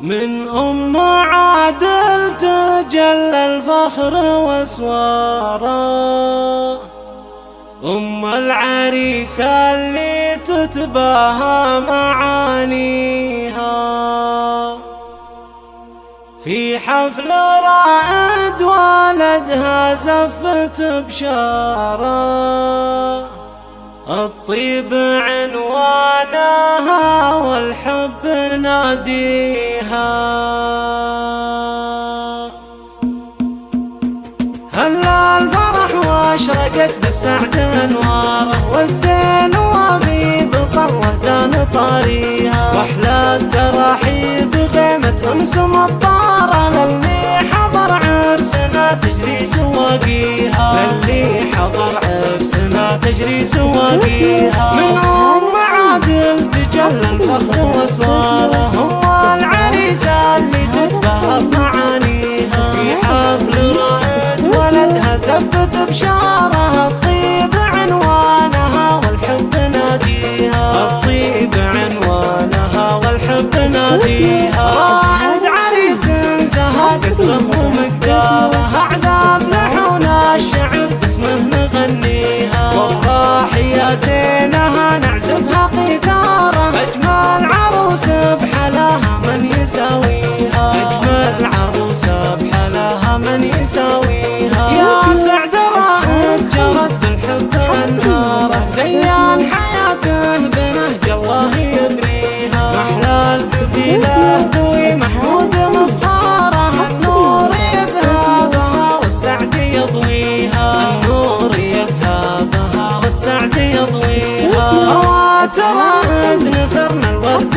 من أم عادل تجلى الفخر واسواره، أم العريس اللي تتباهى معانيها. في حفل رائد والدها زفت بشاره، الطيب عنوانها والحب ناديها. هلا الفرح واشرقت بالسعد انواره، والزين وفي بطله زان طاريها. واحلى التراحيب بغيمة امس مطاره، للي حضر عرسنا تجري سواقيها. للي حضر عرسنا تجري سواقيها. من ام عادل تجلى الفخر واسواره، هم العريس اللي تتباهى بمعانيها. في حفل رائد ولدها زفت بشاره، الطيب عنوانها والحب ناديها. الطيب عنوانها والحب ناديها. رائد عريس زهى قدره ومقداره، اعذاب نحونا الشعر باسمه نغنيها. وافراح يا زينها نعزفها قيثاره، اجمل عروس بحلاها من يساويها. اجمل عروس بحلاها من يساويها. يا سعد رائد جرت بالحب انهاره، زيان حياته بنهج الله يبنيها. محلى القصيده ذوي محمود مفخاره، النور يذهبها والسعد يضويها. النور يذهبها والسعد يضويها. خوات رائد نثرنا الورد